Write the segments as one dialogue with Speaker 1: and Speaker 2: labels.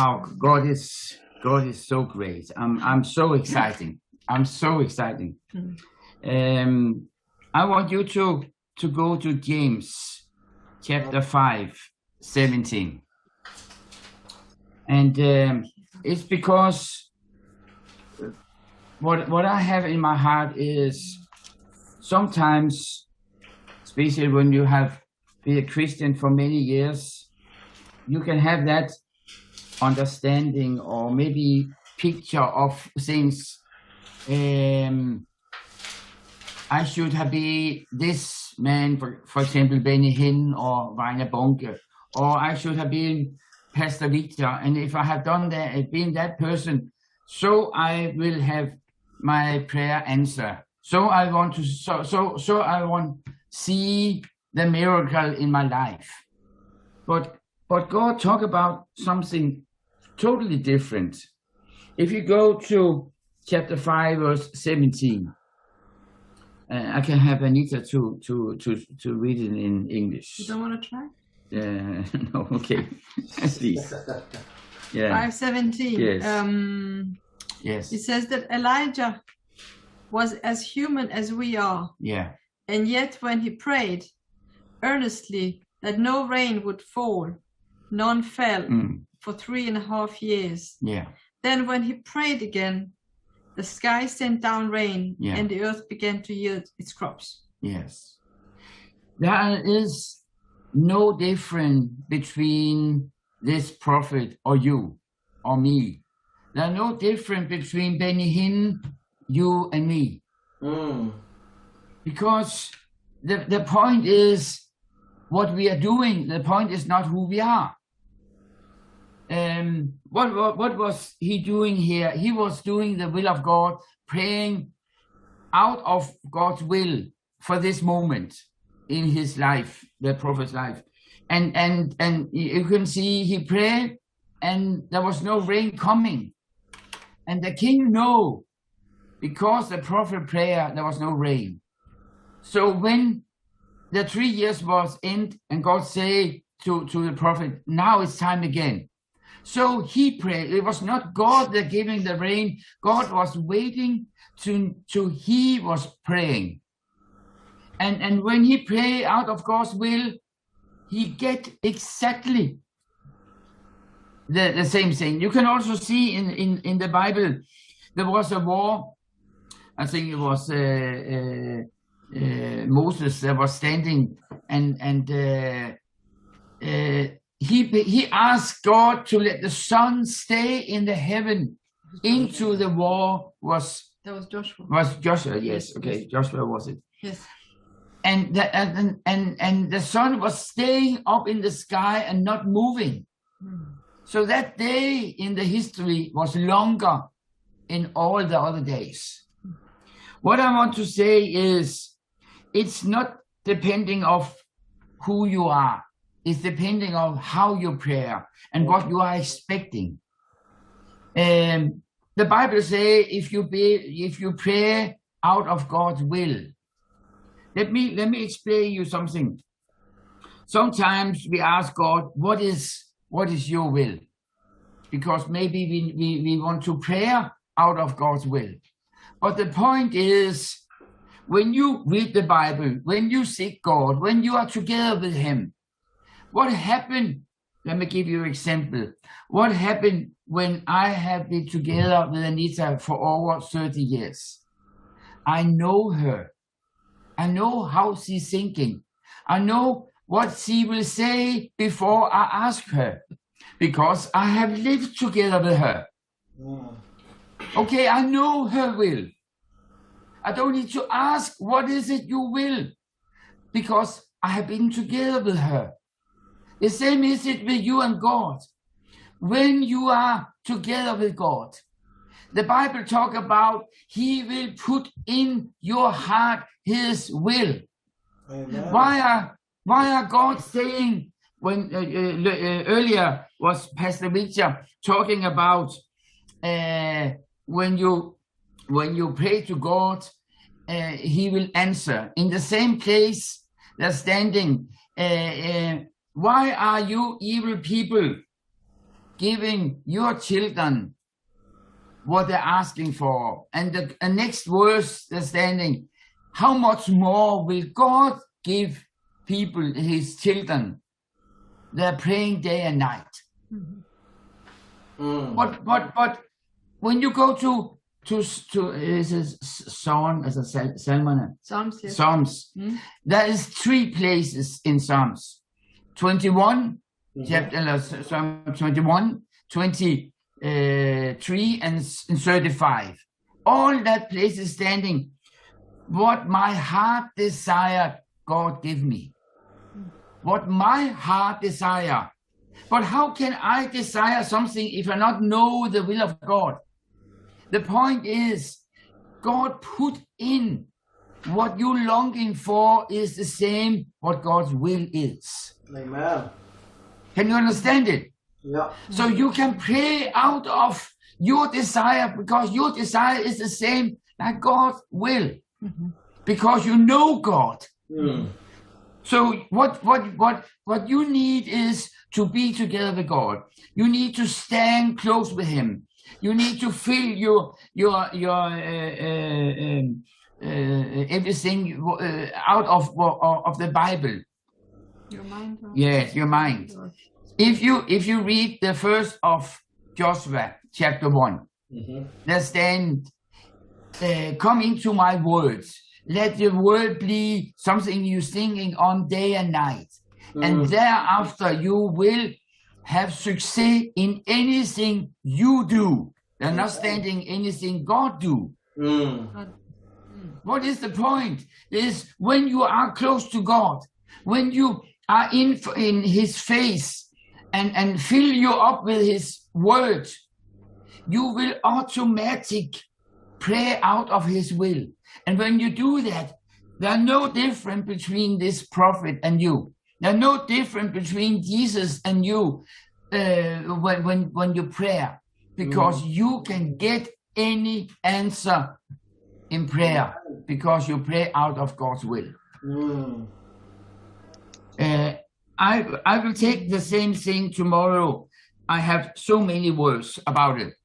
Speaker 1: Oh, God is so great. I'm so exciting. I'm so exciting. I want you to go to James chapter 5:17. And it's because what I have in my heart is sometimes, especially when you have been a Christian for many years, you can have that understanding or maybe picture of things. I should have been this man, for example, Benny Hinn or Rainer Bonke, or I should have been Pastor Victor. And if I have done that, been that person, so I will have my prayer answer. So I want to, so I want see the miracle in my life. But God talk about something totally different. If you go to chapter 5, verse 17, I can have Anita to read it in English.
Speaker 2: You don't want to try?
Speaker 1: No, okay. Please. Yeah.
Speaker 2: 5:17.
Speaker 1: Yes. Yes.
Speaker 2: It says that Elijah was as human as we are.
Speaker 1: Yeah.
Speaker 2: And yet when he prayed earnestly that no rain would fall, none fell for 3.5 years.
Speaker 1: Yeah.
Speaker 2: Then when he prayed again, the sky sent down rain, and the earth began to yield its crops.
Speaker 1: Yes. There is no difference between this prophet or you or me. There are no difference between Benny Hinn, you and me. Because the point is what we are doing. The point is not who we are. What was he doing here? He was doing the will of God, praying out of God's will for this moment in his life, the prophet's life. And you can see he prayed and there was no rain coming. And the king knew, because the prophet prayer, there was no rain. So when the 3 years was end and God said to the prophet, now it's time again. So he prayed. It was not God that giving the rain. God was waiting to he was praying. And when he prayed out of God's will, he get exactly the same thing. You can also see in the Bible, there was a war. I think it was Moses that was standing and he asked God to let the sun stay in the heaven into the war.
Speaker 2: That was Joshua.
Speaker 1: Was Joshua? Yes. Okay, Joshua was it?
Speaker 2: Yes.
Speaker 1: And the sun was staying up in the sky and not moving. So that day in the history was longer in all the other days. What I want to say is, it's not depending of who you are. It's depending on how you pray and what you are expecting. The Bible says if you pray out of God's will. Let me explain you something. Sometimes we ask God, what is your will? Because maybe we want to pray out of God's will. But the point is, when you read the Bible, when you seek God, when you are together with him, what happened? Let me give you an example. What happened when I have been together with Anita for over 30 years? I know her. I know how she's thinking. I know what she will say before I ask her, because I have lived together with her. Okay, I know her will. I don't need to ask, what is it you will? Because I have been together with her. The same is it with you and God. When you are together with God, the Bible talk about he will put in your heart his will. Amen. Why are God saying, when earlier was Pastor Victor talking about when you pray to God, he will answer. In the same place, they're standing. Why are you evil people giving your children what they're asking for. And the next verse, they're standing, how much more will God give people, his children? They're praying day and night. But when you go to is a Psalm, as a Psalm,
Speaker 2: Psalms, yes.
Speaker 1: Psalms, there is 3 places in Psalms: 21, chapter Psalm 21, 23, and 35. All that place is standing. What my heart desired, God give me. What my heart desire. But how can I desire something if I not know the will of God? The point is, God put in what you longing for is the same what God's will is.
Speaker 3: Amen.
Speaker 1: Can you understand it?
Speaker 3: Yeah.
Speaker 1: So you can pray out of your desire, because your desire is the same like God's will. Because you know God. So what you need is to be together with God. You need to stand close with Him. You need to fill your everything out of the Bible.
Speaker 2: Your mind.
Speaker 1: Yes, your mind. If you read the first of Joshua chapter 1, there stand, come into my words. Let the word be something you're thinking on day and night. And thereafter you will have success in anything you do. They're not standing anything God do. What is the point? Is when you are close to God, when you are in His face and fill you up with His word, you will automatically pray out of His will. And when you do that, there are no difference between this prophet and you. There's no difference between Jesus and you when you pray, because you can get any answer in prayer because you pray out of God's will. I will take the same thing tomorrow. I have so many words about it,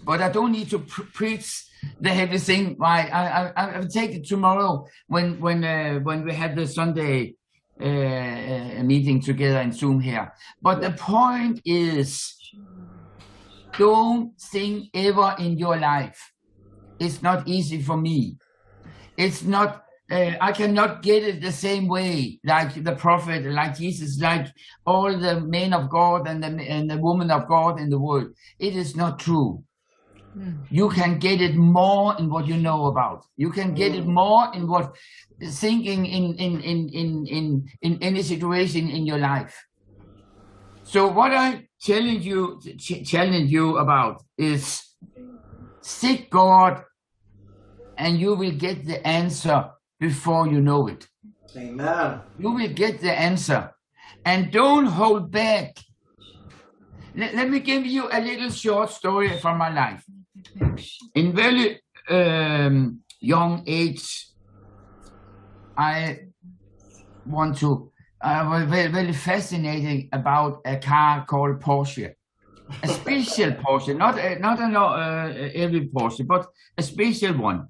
Speaker 1: but I don't need to preach the heavy thing. I will take it tomorrow when we have the Sunday meeting together in Zoom here. But the point is, don't think ever in your life, it's not easy for me. It's not, I cannot get it the same way like the prophet, like Jesus, like all the men of God and the women of God in the world. It is not true. You can get it more in what you know about. You can get it more in what thinking in any situation in your life. So what I challenge you about is seek God, and you will get the answer before you know it.
Speaker 3: Amen.
Speaker 1: You will get the answer, and don't hold back. Let me give you a little short story from my life. In very young age, I was very fascinated about a car called Porsche, a special Porsche, not every Porsche, but a special one.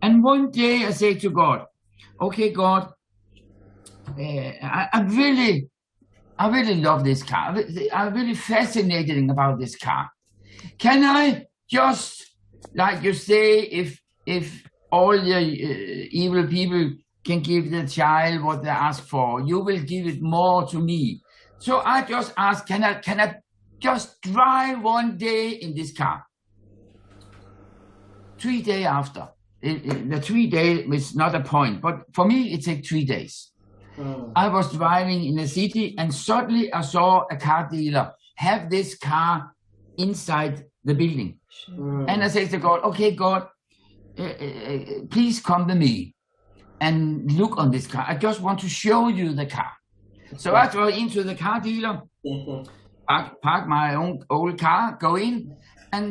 Speaker 1: And one day I say to God, "Okay, God, I really love this car. I'm really fascinated about this car. Can I just, like you say, if all the evil people can give the child what they ask for, you will give it more to me." So I just asked, can I just drive one day in this car? 3 days after, the 3 days is not a point, but for me it takes 3 days. I was driving in the city, and suddenly I saw a car dealer have this car inside the building. And I said to God, "Okay, God, please come to me and look on this car. I just want to show you the car." So I go into the car dealer, park my own old car, go in, and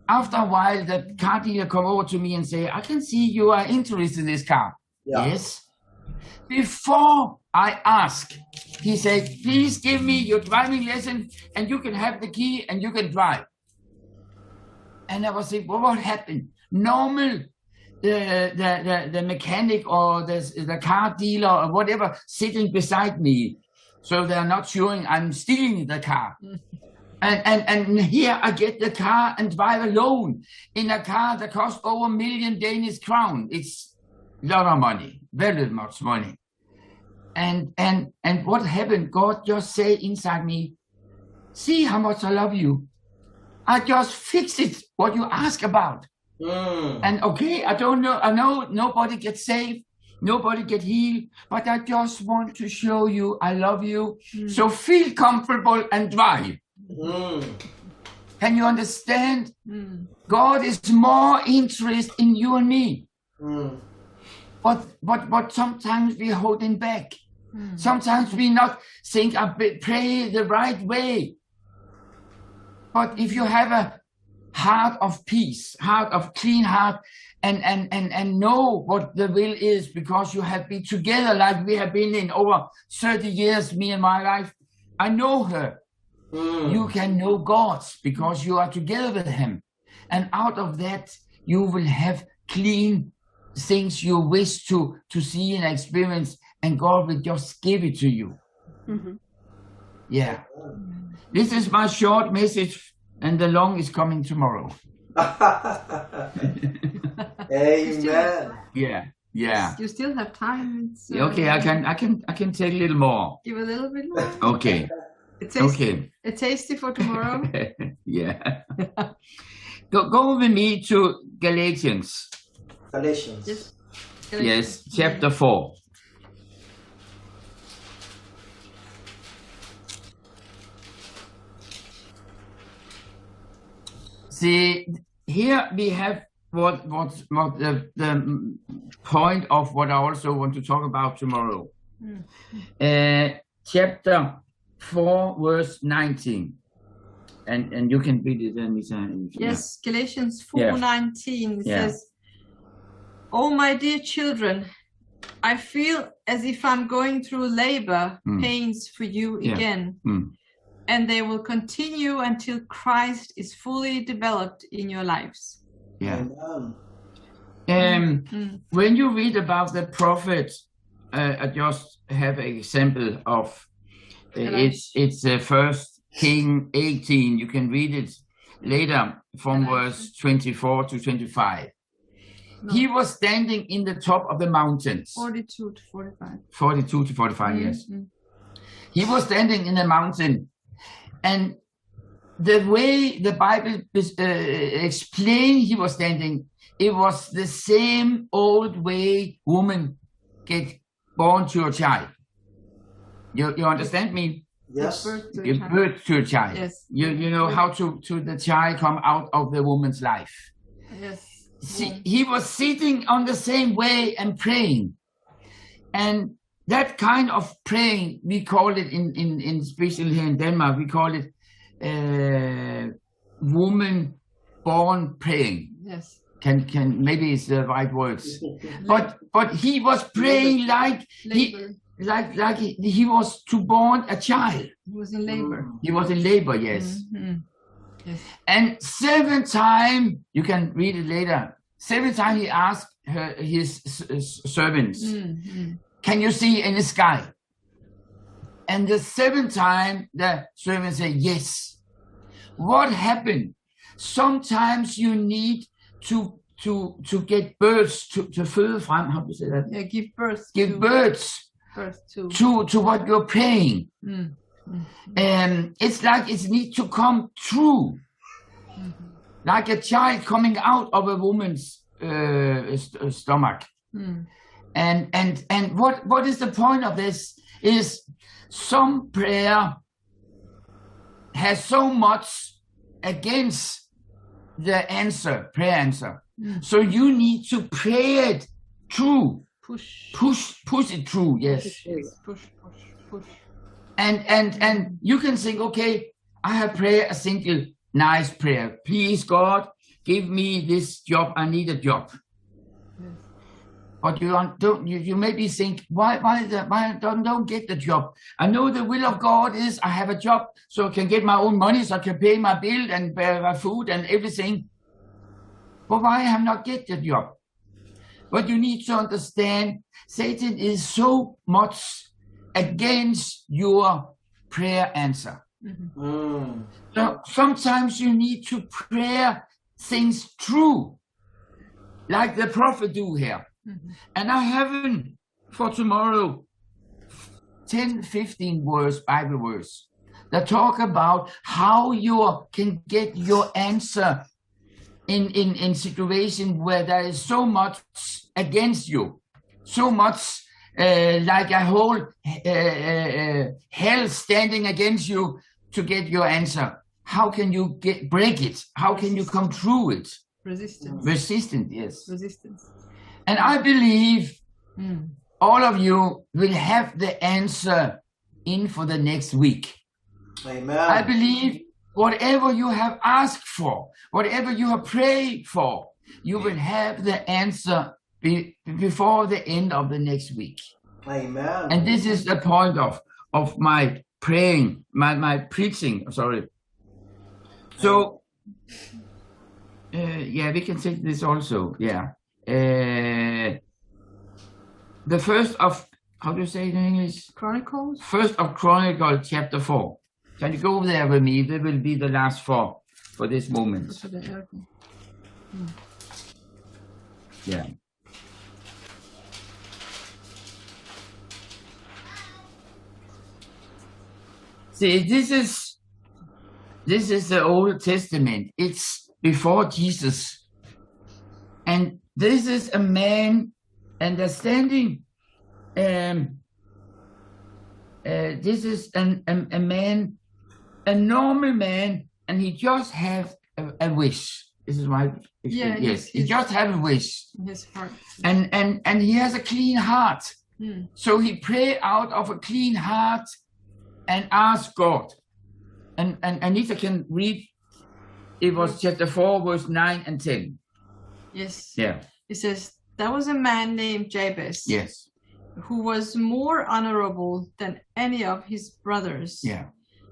Speaker 1: after a while, the car dealer come over to me and say, "I can see you are interested in this car."
Speaker 3: Yeah.
Speaker 1: Yes. Before I asked. He said, please give me your driving lesson and you can have the key and you can drive. And I was saying, well, what happened? Normal, the mechanic or the car dealer or whatever sitting beside me. So they're not showing I'm stealing the car. And here I get the car and drive alone in a car that costs over 1 million Danish crown. It's a lot of money, very much money. And what happened? God just said inside me, see how much I love you. I just fix it, what you ask about. And okay, I don't know, I know nobody gets saved, nobody get healed, but I just want to show you I love you. So feel comfortable and drive. Can you understand? God is more interested in you and me. But sometimes we're holding back. Sometimes we not think I pray the right way. But if you have a heart of peace, heart of clean heart, and know what the will is, because you have been together like we have been in over 30 years, me and my wife, I know her. You can know God's because you are together with him. And out of that, you will have clean things you wish to see and experience, and God will just give it to you. Yeah. This is my short message, and the long is coming tomorrow.
Speaker 3: Amen.
Speaker 1: Yeah.
Speaker 2: You still have time.
Speaker 1: Okay, I can take a little more.
Speaker 2: Give a little bit more.
Speaker 1: Okay.
Speaker 2: A tasty for tomorrow.
Speaker 1: Yeah. Go with me to Galatians.
Speaker 3: Galatians.
Speaker 1: Yes, chapter 4. See, here we have what the point of what I also want to talk about tomorrow. Chapter 4, verse 19. And you can read it then.
Speaker 2: Yes, Galatians 4:19 says, "Oh, my dear children, I feel as if I'm going through labor pains for you again. And they will continue until Christ is fully developed in your lives."
Speaker 1: Yeah. When you read about the prophet, I just have an example of it's First King 18. You can read it later from verse 24 to 25. No. He was standing in the top of the mountains.
Speaker 2: 42 to 45.
Speaker 1: 42 to 45, yes. He was standing in the mountain. And the way the Bible explained he was standing, it was the same old way woman get born to a child. You understand me?
Speaker 3: Yes.
Speaker 1: Give birth to a child.
Speaker 2: Yes.
Speaker 1: You know how to the child come out of the woman's life.
Speaker 2: Yes.
Speaker 1: See, he was sitting on the same way and praying. And that kind of praying, we call it in especially here in Denmark, we call it woman born praying.
Speaker 2: Yes.
Speaker 1: Can maybe it's the right words. but he was praying like he was to born a child.
Speaker 2: He was in labor.
Speaker 1: He was in labor, yes.
Speaker 2: Yes.
Speaker 1: And 7 times, you can read it later, 7 times he asked his servants, can you see in the sky? And the 7th time, the servant said, yes. What happened? Sometimes you need to get birds to føde frem. How do you say that?
Speaker 2: Yeah, give birth.
Speaker 1: Give birds to what you're praying. It's like it needs to come true. Like a child coming out of a woman's stomach. And what is the point of this is some prayer has so much against the prayer answer. So you need to pray it through. Push it through, yes.
Speaker 2: Push.
Speaker 1: And you can think, okay, I have prayed a single nice prayer. Please, God, give me this job. I need a job. But you maybe think, why don't get the job? I know the will of God is I have a job so I can get my own money, so I can pay my bill and my food and everything. But why have not get the job? But you need to understand, Satan is so much against your prayer answer. Mm-hmm. So sometimes you need to pray things through, like the prophet do here. Mm-hmm. And I haven't for tomorrow 10-15 Bible verse that talk about how you can get your answer in situation where there is so much against you, so much like a whole hell standing against you to get your answer. How can you break it? How can you come through it? Resistance, yes. Resistance. And I believe all of you will have the answer in for the next week. Amen. I believe whatever you have asked for, whatever you have prayed for, you will have the answer before the end of the next week. Amen. And this is the point of my praying, my preaching, sorry. So, yeah, we can take this also, yeah. The first of, how do you say it in English?
Speaker 2: Chronicles.
Speaker 1: First of Chronicles, chapter 4. Can you go there with me? They will be the last 4 for this moment. Yeah. See, this is the Old Testament. It's before Jesus. And this is a man understanding. This is a man, a normal man, and he just have a wish. This is why. Yeah, yes, he just have a wish. His heart. And he has a clean heart. So he pray out of a clean heart and ask God. And Anita can read. It was chapter 4, verse 9 and 10.
Speaker 2: Yes.
Speaker 1: Yeah.
Speaker 2: It says, there was a man named Jabez.
Speaker 1: Yes.
Speaker 2: Who was more honorable than any of his brothers.
Speaker 1: Yeah.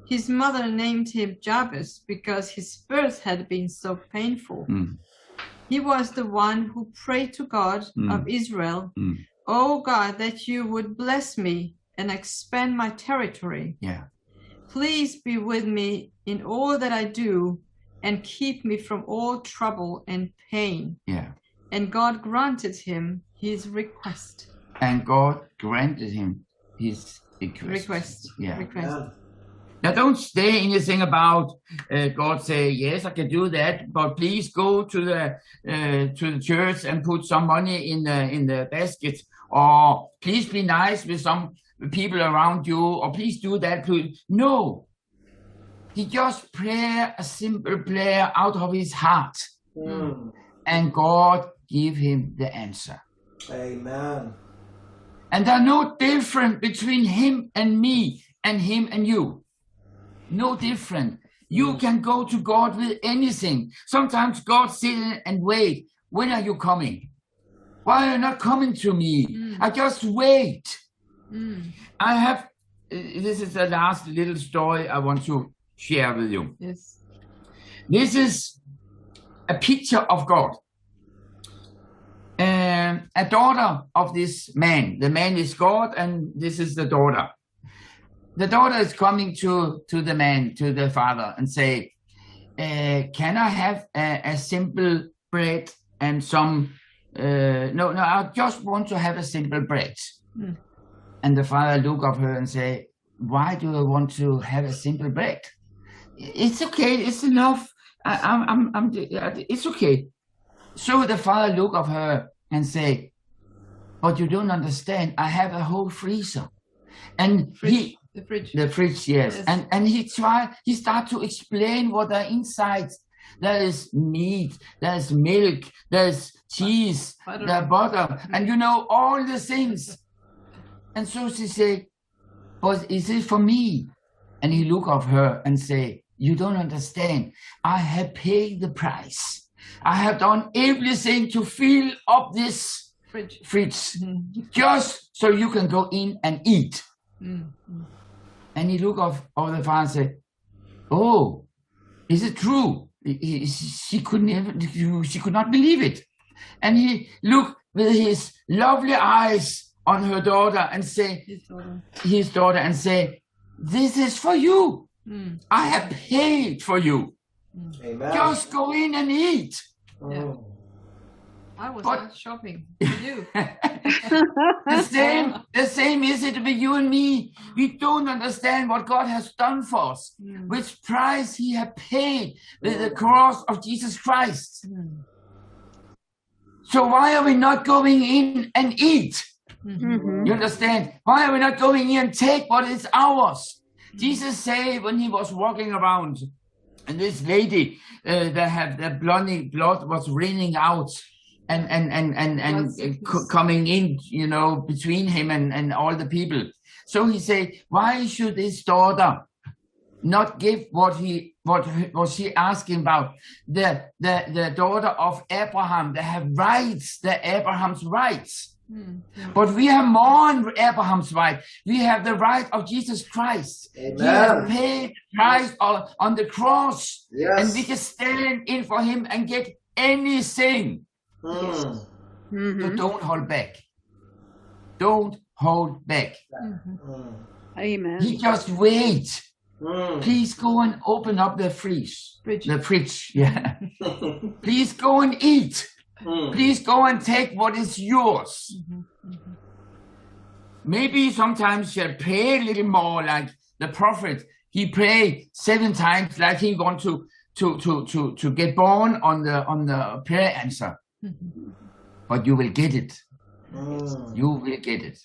Speaker 2: His mother named him Jabez because his birth had been so painful. He was the one who prayed to God of Israel, "Oh God, that you would bless me and expand my territory.
Speaker 1: Yeah.
Speaker 2: Please be with me in all that I do and keep me from all trouble and pain."
Speaker 1: Yeah.
Speaker 2: And God granted him his request.
Speaker 1: And God granted him his request. Yeah. Now, don't say anything about God say, yes, I can do that, but please go to the church and put some money in the basket, or please be nice with some people around you, or please do that. Please. No, he just pray a simple prayer out of his heart, and God give him the answer.
Speaker 3: Amen.
Speaker 1: And there's no difference between him and me and him and you. No different. You can go to God with anything. Sometimes God sits and wait. When are you coming? Why are you not coming to me? I just wait. I have, this is the last little story I want to share with you.
Speaker 2: Yes.
Speaker 1: This is a picture of God. A daughter of this man. The man is God, and this is the daughter. The daughter is coming to the man, to the father, and say, can I have a simple bread and some, no, I just want to have a simple bread. And the father look at her and say, why do I want to have a simple bread? It's okay, it's enough. It's okay. So the father look at her and say, but you don't understand, I have a whole freezer. And
Speaker 2: the fridge,
Speaker 1: yes. And he start to explain what are inside. There is meat, there's milk, there's cheese, there's butter, and you know, all the things. And so she say, but is it for me? And he look at her and say, you don't understand. I have paid the price. I have done everything to fill up this fridge, just so you can go in and eat. And he looked off over the fire and said, "Oh, is it true?" She could not believe it. And he looked with his lovely eyes on her daughter and say, his daughter, and say, "This is for you. I have paid for you.
Speaker 3: Amen.
Speaker 1: Just go in and eat."
Speaker 2: Yeah. I was not shopping for you.
Speaker 1: The same is it with you and me. We don't understand what God has done for us, which price he has paid with the cross of Jesus Christ. So why are we not going in and eat? You understand? Why are we not going in and take what is ours? Jesus said when he was walking around, and this lady that had the blood was raining out and coming in, you know, between him and all the people. So he said, why should his daughter not give what was she asking about? The daughter of Abraham, they have rights, the Abraham's rights. But we have more than Abraham's right. We have the right of Jesus Christ.
Speaker 3: Amen.
Speaker 1: He has paid the price on the cross.
Speaker 3: Yes.
Speaker 1: And we can stand in for him and get anything. So don't hold back. Don't hold back.
Speaker 4: Amen.
Speaker 1: He just wait. Please go and open up the fridge. The fridge, yeah. Please go and eat. Please go and take what is yours. Maybe sometimes you'll pray a little more, like the prophet. He prayed 7 times, like he want to get born on the prayer answer. But you will get it. You will get it.